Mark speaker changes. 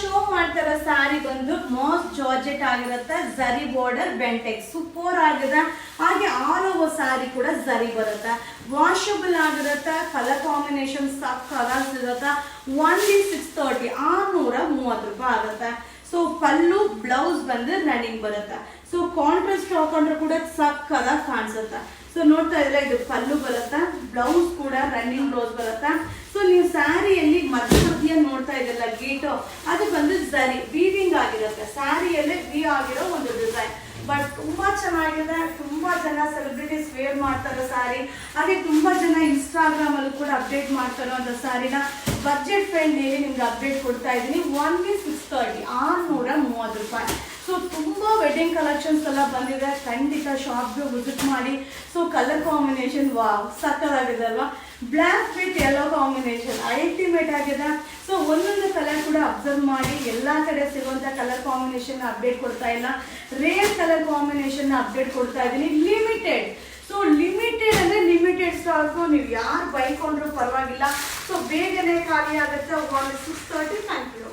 Speaker 1: Show ಮಾಡ್ತಾರ ಸಾರಿ ಬಂದು most georgette ಆಗಿರುತ್ತೆ, ಜರಿ ಬಾರ್ಡರ್ ಬೆಂಟೆಕ್ ಸೂಪರ್ ಆಗಿದೆ. ಹಾಗೆ ಆಲ್ ಓವರ್ ಸಾರಿ ಕೂಡ ಜರಿ ಬರುತ್ತೆ, ವಾಷಬಲ್ ಆಗಿರುತ್ತೆ, ಕಲರ್ ಕಾಂಬಿನೇಷನ್ ಸಾಫ್ಟ್ ಕಲರ್ಸ್ ಇರುತ್ತೆ. ಓನ್ಲಿ 630 630 ರೂಪಾಯಿ ಆಗುತ್ತೆ. ಸೊ ಪಲ್ಲು ಬ್ಲೌಸ್ ಬಂದು ರನ್ನಿಂಗ್ ಬರುತ್ತೆ. ಸೊ ಕಾಂಟ್ರಾಸ್ಟ್ ಹಾಕೊಂಡ್ರೆ ಕೂಡ ಸಕ್ಕದಾಗಿ ಕಾಣಿಸುತ್ತೆ. ಸೊ ನೋಡ್ತಾ ಇದ್ರೆ ಇದು ಪಲ್ಲು ಬರುತ್ತೆ, ಬ್ಲೌಸ್ ಕೂಡ ರನ್ನಿಂಗ್ ಬ್ಲೌಸ್ ಬರುತ್ತೆ. ಸೊ ನೀವು ಸ್ಯಾರಿಯಲ್ಲಿ ಮಧ್ಯ ನೋಡ್ತಾ ಇದ್ದಲ್ಲ ಗೀಟು, ಅದು ಬಂದು ಜರಿ ವೀವಿಂಗ್ ಆಗಿರುತ್ತೆ. ಸ್ಯಾರಿಯಲ್ಲೇ ವಿ ಆಗಿರೋ ಒಂದು ಡಿಸೈನ್, ಬಟ್ ತುಂಬಾ ಚೆನ್ನಾಗಿದೆ. ತುಂಬಾ ಜನ ಸೆಲೆಬ್ರಿಟೀಸ್ ವೇರ್ ಮಾಡ್ತಾರೆ ಸ್ಯಾರಿ. ಹಾಗೆ ತುಂಬಾ ಜನ ಇನ್ಸ್ಟಾಗ್ರಾಮ್ ಅಲ್ಲೂ ಕೂಡ ಅಪ್ಡೇಟ್ ಮಾಡ್ತಾರೋ ಅಂತ ಸ್ಯಾರಿನ ಬಜೆಟ್ ಫ್ರೆಂಡ್ಲಿ ನಿಮ್ಗೆ ಅಪ್ಡೇಟ್ ಕೊಡ್ತಾ ಇದ್ದೀನಿ. ಓನ್ಲಿ 630 630 ರೂಪಾಯಿ. ಸೊ ತುಂಬಾ ವೆಡ್ಡಿಂಗ್ ಕಲೆಕ್ಷನ್ಸ್ ಎಲ್ಲ ಬಂದಿದೆ, ಖಂಡಿತ ಶಾಪ್ಗೆ ವಿಸಿಟ್ ಮಾಡಿ. ಸೊ ಕಲರ್ ಕಾಂಬಿನೇಷನ್ ವಾವ್ ಸಕ್ಕದಾಗಿದೆ ಅಲ್ವಾ, black with yellow combination ultimate ಆಗಿದೆ. ಸೊ ಒಂದೊಂದು ಕಲರ್ ಕೂಡ ಅಬ್ಸರ್ವ್ ಮಾಡಿ, ಎಲ್ಲಾ ಕಡೆ ಸಿಗುವಂತ ಕಲರ್ ಕಾಂಬಿನೇಷನ್ ಅಪ್ಡೇಟ್ ಕೊಡ್ತಾ ಇಲ್ಲ, ರೇರ್ ಕಲರ್ ಕಾಂಬಿನೇಷನ್ ಅಪ್ಡೇಟ್ ಕೊಡ್ತಾ ಇದ್ದೀನಿ. ಲಿಮಿಟೆಡ್, ಸೊ ಲಿಮಿಟೆಡ್ ಅಂದ್ರೆ ಲಿಮಿಟೆಡ್ ಸ್ಟಾಕು, ನೀವು ಯಾರು ಬೈಕೊಂಡ್ರು ಪರವಾಗಿಲ್ಲ. ಸೊ ಬೇಗನೆ ಖಾಲಿ ಆಗುತ್ತೆ. 630. Thank you.